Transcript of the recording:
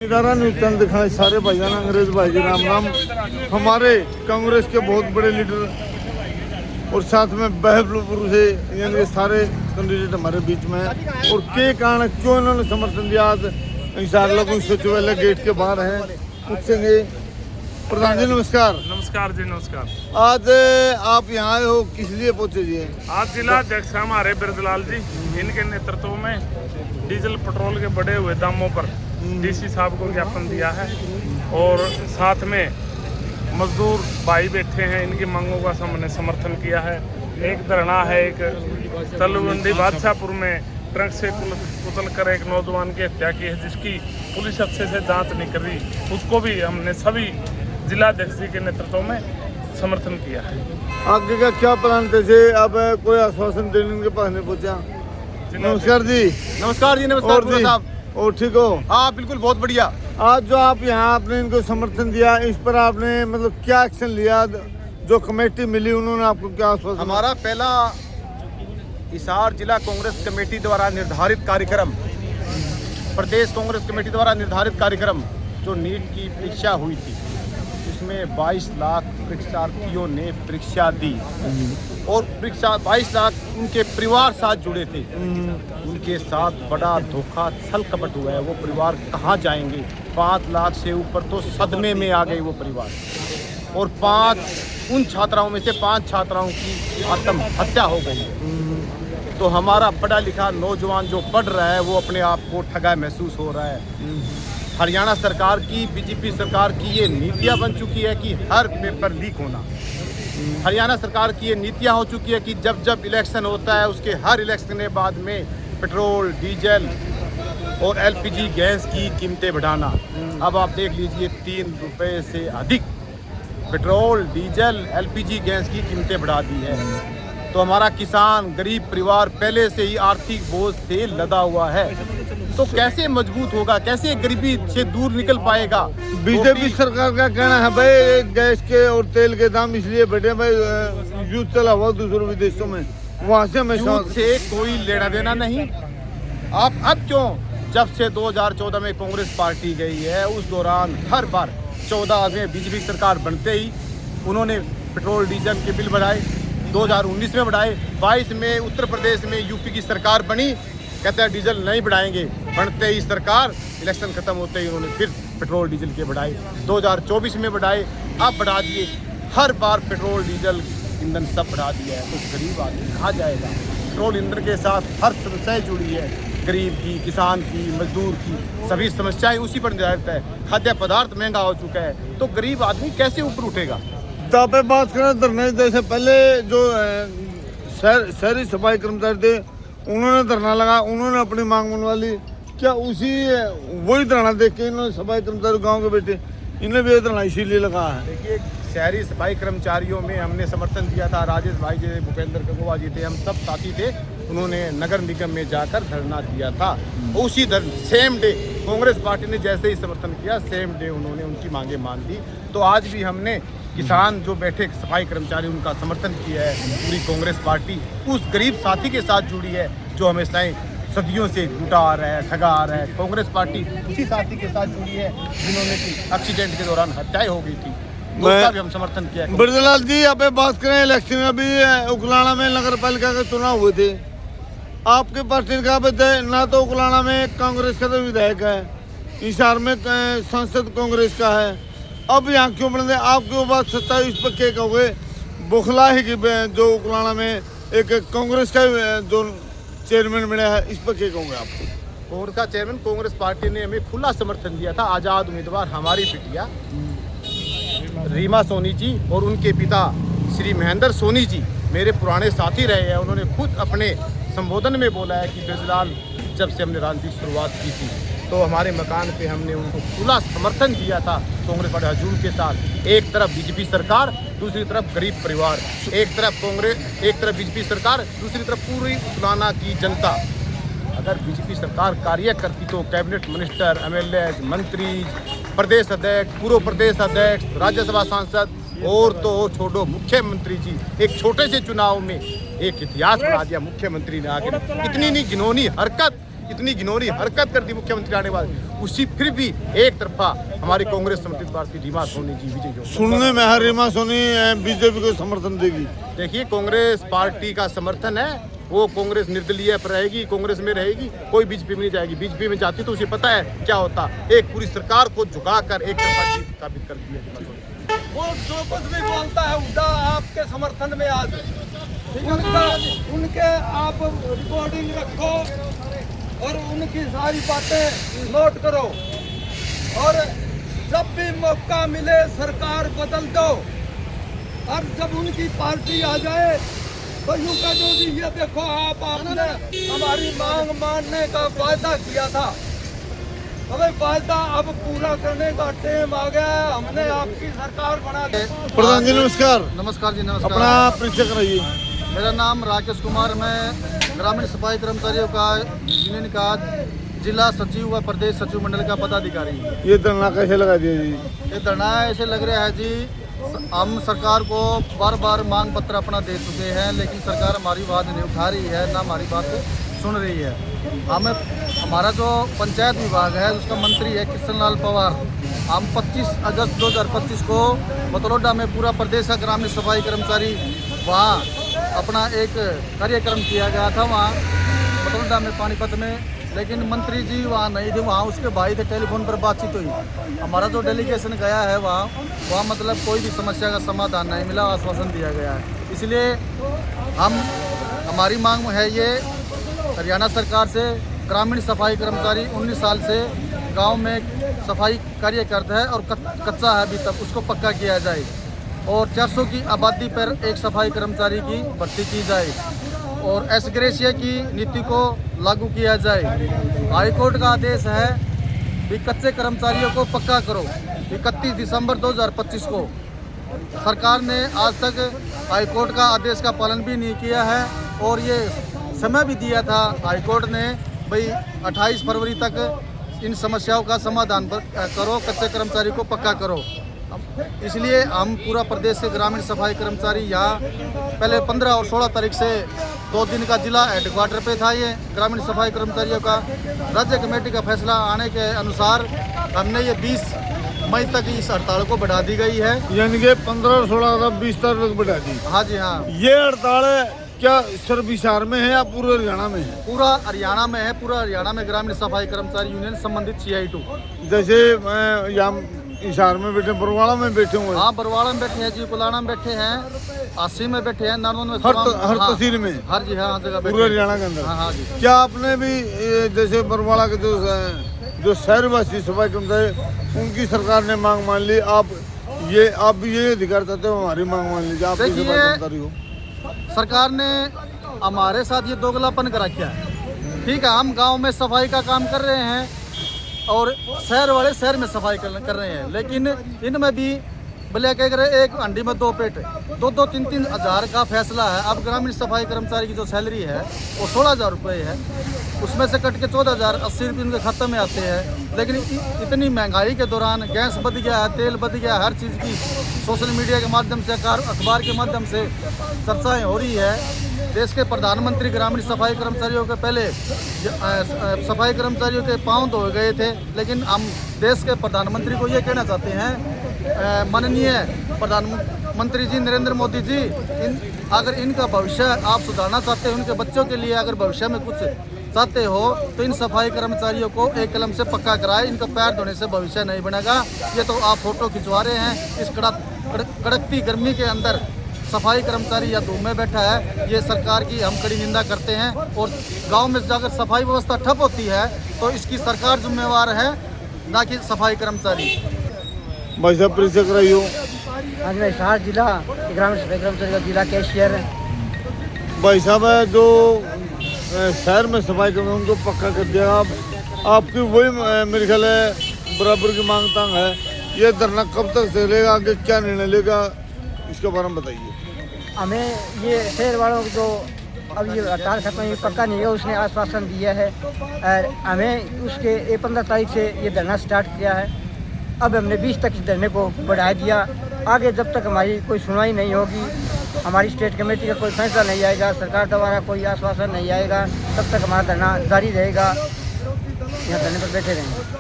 इदारा news channel दिखाए सारे भाईजान अंग्रेज भाई जी राम राम। हमारे कांग्रेस के बहुत बड़े लीडर और साथ में बहबलपुर से यानी कि सारे कैंडिडेट हमारे बीच में हैं। और के कारण क्यों इन्होंने समर्थन दिया आज इंशाअल्लाह सचिवालय गेट के बाहर हैं, पूछेंगे। प्रधान जी नमस्कार। नमस्कार जी नमस्कार। आज आप यहाँ आए हो किस लिए पहुँचे जी? आज जिला अध्यक्ष हमारे बिरजलाल जी, इनके नेतृत्व में डीजल पेट्रोल के बढ़े हुए दामों पर डीसी साहब को ज्ञापन दिया है और साथ में मजदूर भाई बैठे हैं, इनकी मांगों का हमने समर्थन किया है। एक धरना है, एक तलवंडी बादशाहपुर में ट्रक से कुचल कर एक नौजवान की हत्या की है, जिसकी पुलिस अच्छे से जांच नहीं कर रही, उसको भी हमने सभी जिला अध्यक्ष जी के नेतृत्व में समर्थन किया है। आगे का क्या प्लान थे? अब कोई आश्वासन देने के पास नहीं पहुँचा। नमस्कार जी। नमस्कार जी। नमस्कार जी साहब। और ठीक हो? हाँ बिल्कुल, बहुत बढ़िया। आज जो आप यहाँ आपने इनको समर्थन दिया, इस पर आपने मतलब क्या एक्शन लिया? जो कमेटी मिली उन्होंने आपको क्या आश्वासन? हमारा पहला हिसार जिला कांग्रेस कमेटी द्वारा निर्धारित कार्यक्रम, प्रदेश कांग्रेस कमेटी द्वारा निर्धारित कार्यक्रम जो नीट की परीक्षा हुई थी, उसमें 22 लाख परीक्षार्थियों ने परीक्षा दी और 22 लाख उनके परिवार साथ जुड़े थे। उनके साथ बड़ा धोखा छल कपट हुआ है। वो परिवार कहाँ जाएंगे? 5 लाख से ऊपर तो सदमे में आ गए वो परिवार। और उन छात्राओं में से 5 छात्राओं की आत्महत्या हो गई। तो हमारा पढ़ा लिखा नौजवान जो पढ़ रहा है वो अपने आप को ठगा महसूस हो रहा है। हरियाणा सरकार की, बीजेपी सरकार की ये नीतियाँ बन चुकी है कि हर पेपर लीक होना। हरियाणा सरकार की ये नीतियाँ हो चुकी है कि जब जब इलेक्शन होता है उसके हर इलेक्शन के बाद में पेट्रोल, डीजल और एलपीजी गैस की कीमतें बढ़ाना। अब आप देख लीजिए 3 रुपये से अधिक पेट्रोल, डीजल, एलपीजी गैस की कीमतें बढ़ा दी है। तो हमारा किसान, गरीब परिवार पहले से ही आर्थिक बोझ से लदा हुआ है, तो कैसे मजबूत होगा, कैसे गरीबी से दूर निकल पाएगा? बीजेपी सरकार का कहना है भाई गैस के और तेल के दाम इसलिए बढ़े भाई, युद्ध चला हुआ दूसरे विदेशों में, वहाँ से युद्ध से कोई लेना देना नहीं। आप अब क्यों? जब से 2014 में कांग्रेस पार्टी गई है उस दौरान हर बार 14 में बीजेपी सरकार बनते ही उन्होंने पेट्रोल डीजल के बिल बढ़ाए, 2019 में बढ़ाए, 22 में उत्तर प्रदेश में यूपी की सरकार बनी, कहते हैं डीजल नहीं बढ़ाएंगे, बनते ही सरकार, इलेक्शन खत्म होते ही उन्होंने फिर पेट्रोल डीजल के बढ़ाए, 2024 में बढ़ाए, अब बढ़ा दिए। हर बार पेट्रोल डीजल ईंधन सब बढ़ा दिया है, तो गरीब आदमी कहाँ जाएगा? पेट्रोल ईंधन के साथ हर समस्याएं जुड़ी है, गरीब की, किसान की, मजदूर की, सभी समस्याएं उसी पर निर्धारित है। खाद्य पदार्थ महंगा हो चुका है, तो गरीब आदमी कैसे ऊपर उठेगा? तो आप बात करें धरने जैसे पहले जो शहरी सफाई कर्मचारी थे उन्होंने धरना लगा, उन्होंने अपनी मांग मनवा ली, क्या उसी वही धरना देख के इन्होंने सफाई कर्मचारी गांव के बेटे इन्हें भी धरना इसीलिए लगा है? देखिए, शहरी सफाई कर्मचारियों में हमने समर्थन दिया था, राजेश भाई जी, भूपेंद्र गंगवा जी थे, हम सब साथी थे, उन्होंने नगर निगम में जाकर धरना दिया था। उसी सेम डे कांग्रेस पार्टी ने जैसे ही समर्थन किया, सेम डे उन्होंने उनकी मांगे मान दी। तो आज भी हमने किसान जो बैठे सफाई कर्मचारी उनका समर्थन किया है। पूरी कांग्रेस पार्टी उस गरीब साथी के साथ जुड़ी है जो हमेशा सदियों से लूटा आ रहा है, ठगा आ रहा है। कांग्रेस पार्टी उसी साथी के साथ जुड़ी है जिन्होंने की एक्सीडेंट के दौरान हत्याएं हो गई थी, उसका भी हम समर्थन किया। बिरजलाल जी आप बात करें इलेक्शन में, अभी उकलाना में नगर पालिका के चुनाव हुए थे, आपके पार्टी का बताए ना, तो उकलाना में कांग्रेस का तो विधायक है, हिसार में सांसद कांग्रेस का है, अब यहाँ क्यों बन गए? आपके बात सच्चा इस पर क्या कहोगे? बुखला है कि जो उकलाना में एक कांग्रेस का जो चेयरमैन मिला है, इस पर क्या कहोगे आप? कांग्रेस का चेयरमैन, कांग्रेस पार्टी ने हमें खुला समर्थन दिया था। आज़ाद उम्मीदवार हमारी बिटिया रीमा सोनी जी और उनके पिता श्री महेंद्र सोनी जी मेरे पुराने साथी रहे हैं। उन्होंने खुद अपने संबोधन में बोला है कि बिरजलाल जब से हमने राजनीति की शुरुआत की थी तो हमारे मकान पे हमने उनको खुला समर्थन दिया था। कांग्रेस पार्टी हजूम के साथ, एक तरफ बीजेपी सरकार, दूसरी तरफ गरीब परिवार, एक तरफ कांग्रेस, एक तरफ बीजेपी सरकार, दूसरी तरफ पूरी उकलाना की जनता। अगर बीजेपी सरकार कार्य करती तो कैबिनेट मिनिस्टर, एमएलए, मंत्री, प्रदेश अध्यक्ष, पूर्व प्रदेश अध्यक्ष, राज्यसभा सांसद और तो और छोड़ो मुख्यमंत्री जी, एक छोटे से चुनाव में एक इतिहास बना दिया मुख्यमंत्री ने आगे। इतनी नहीं घिनौनी हरकत इतनी घिनौनी हरकत कर दी मुख्यमंत्री आने बाद, उसी फिर भी एक तरफा हमारी कांग्रेस समर्थित पार्टी रीमा सोनी जी विजय जो सुनने में है रीमा सोनी बीजेपी को समर्थन देगी। देखिए, कांग्रेस पार्टी का समर्थन है, वो कांग्रेस निर्दलीय पर रहेगी, कांग्रेस में रहेगी, कोई बीजेपी में नहीं जाएगी। बीजेपी में जाती तो उसे पता है क्या होता, एक पूरी सरकार को झुकाकर एक तरफा जीत साबित कर दी है। वो जो कुछ भी बोलता है उल्टा आपके समर्थन में आज उनके आप रिकॉर्डिंग रखो और उनकी सारी बातें नोट करो, और जब भी मौका मिले सरकार बदल दो, और जब उनकी पार्टी आ जाए तो यूं कह दो जी ये देखो आपने हमारी मांग मानने का वायदा किया था, हमें वायदा अब पूरा करने का टाइम आ गया है, हमने आपकी सरकार बना दी। प्रधान जी नमस्कार। नमस्कार जी, नमस्कार। अपना परिचय कराइए। मेरा नाम राकेश कुमार, मैं ग्रामीण सफाई कर्मचारियों का यूनियन का जिला सचिव व प्रदेश सचिव मंडल का पदाधिकारी। ये धरना कैसे लगा दिया जी? ये धरना ऐसे लग रहा है जी, हम सरकार को बार बार मांग पत्र अपना दे चुके हैं, लेकिन सरकार हमारी बात नहीं उठा रही है, ना हमारी बात सुन रही है। हमारा जो पंचायत विभाग है उसका मंत्री है कृष्ण लाल पवार। हम 25 अगस्त 2025 को मतलोडा में पूरा प्रदेश का ग्रामीण सफाई कर्मचारी वहाँ अपना एक कार्यक्रम किया गया था, वहाँ मतलोडा में पानीपत में, लेकिन मंत्री जी वहाँ नहीं थे, वहाँ उसके भाई थे, टेलीफोन पर बातचीत हुई। हमारा जो डेलीगेशन गया है वहाँ मतलब कोई भी समस्या का समाधान नहीं मिला, आश्वासन दिया गया है। इसलिए हमारी मांग है ये हरियाणा सरकार से, ग्रामीण सफाई कर्मचारी 19 साल से गांव में सफाई कार्य करता है और कच्चा है अभी तक, उसको पक्का किया जाए, और 400 की आबादी पर एक सफाई कर्मचारी की भर्ती की जाए, और एस ग्रेशिया की नीति को लागू किया जाए। हाईकोर्ट का आदेश है कि कच्चे कर्मचारियों को पक्का करो। 31 दिसंबर 2025 को सरकार ने आज तक हाईकोर्ट का आदेश का पालन भी नहीं किया है, और ये समय भी दिया था हाईकोर्ट ने भाई 28 फरवरी तक इन समस्याओं का समाधान करो, कच्चे कर्मचारी को पक्का करो। इसलिए हम पूरा प्रदेश के ग्रामीण सफाई कर्मचारी यहाँ पहले 15 और 16 तारीख से 2 दिन का जिला हेडक्वार्टर पे था ये ग्रामीण सफाई कर्मचारियों का। राज्य कमेटी का फैसला आने के अनुसार हमने ये 20 मई तक इस हड़ताल को बढ़ा दी गई है, यानी कि 15 और 16 20 तारीख तक बढ़ा दी। हाँ जी हाँ। ये हड़ताल क्या सिर्फ हिसार में है या पूरे हरियाणा में है? पूरा हरियाणा में है, पूरा हरियाणा में ग्रामीण सफाई कर्मचारी यूनियन संबंधित CI2। जैसे यहाँ हिसार में बैठे, बरवाड़ा में बैठे हुए, हाँ बरवाड़ा में बैठे हैं जी, कुलाना में बैठे हैं, आसी में बैठे हैं, नारनौल में, हर तहसील में, हर जी हाँ जगह पूरे हरियाणा के अंदर। हाँ जी। क्या आपने भी जैसे बरवाड़ा के जो शहरवासी सफाई कर्मचारी उनकी सरकार ने मांग मान ली, आप भी ये अधिकार चाहते हो हमारी मांग मान लीजिए, आप भी सफाई कर्मचारी हो? सरकार ने हमारे साथ ये दोगलापन कर रखा है। ठीक है, हम गांव में सफाई का काम कर रहे हैं और शहर वाले शहर में सफाई कर रहे हैं, लेकिन इनमें भी भले कह रहे एक हंडी में 2 पेट, 2-2, 3-3 हज़ार का फैसला है। अब ग्रामीण सफाई कर्मचारी की जो सैलरी है वो 16,000 रुपये है, उसमें से कट के 14,080 रुपये उनके खाते में आते हैं। लेकिन इतनी महंगाई के दौरान गैस बढ़ गया है, तेल बढ़ गया है, हर चीज़ की सोशल मीडिया के माध्यम से, अखबार के माध्यम से चर्चाएँ हो रही है। देश के प्रधानमंत्री ग्रामीण सफाई कर्मचारियों के पहले सफाई कर्मचारियों के पाँव धो गए थे, लेकिन हम देश के प्रधानमंत्री को ये कहना चाहते हैं, माननीय प्रधानमंत्री जी नरेंद्र मोदी जी, अगर इनका भविष्य आप सुधारना चाहते हैं, उनके बच्चों के लिए अगर भविष्य में कुछ चाहते हो तो इन सफाई कर्मचारियों को एक कलम से पक्का कराए। इनका पैर धोने से भविष्य नहीं बनेगा। ये तो आप फोटो खिंचवा रहे हैं, इस कड़कती गर्मी के अंदर सफाई कर्मचारी या धूप में बैठा है। ये सरकार की हम कड़ी निंदा करते हैं, और गांव में जाकर सफाई व्यवस्था ठप होती है तो इसकी सरकार जिम्मेवार है, ना कि सफाई कर्मचारी। भाई साहब परिचय कराइयो। आज मैं हिसार जिला ग्रामीण सफाई कर्मचारी का जिला कैशियर है। भाई साहब जो शहर में सफाई कर्मचारी उनको पक्का कर दिया, आपकी वही मेरे ख्याल है बराबर की मांग तांग है। ये धरना कब तक चलेगा, आगे क्या निर्णय लेगा, इसके बारे में बताइए। हमें ये शहर वालों को जो अब ये हड़ताल खत्म हुई पक्का नहीं है, उसने आश्वासन दिया है और हमें उसके 15 तारीख से ये धरना स्टार्ट किया है। अब हमने 20 तक इस धरने को बढ़ा दिया। आगे जब तक हमारी कोई सुनवाई नहीं होगी, हमारी स्टेट कमेटी का कोई फैसला नहीं आएगा, सरकार द्वारा कोई आश्वासन नहीं आएगा, तब तक हमारा धरना जारी रहेगा। यहाँ धरने पर बैठे रहेंगे।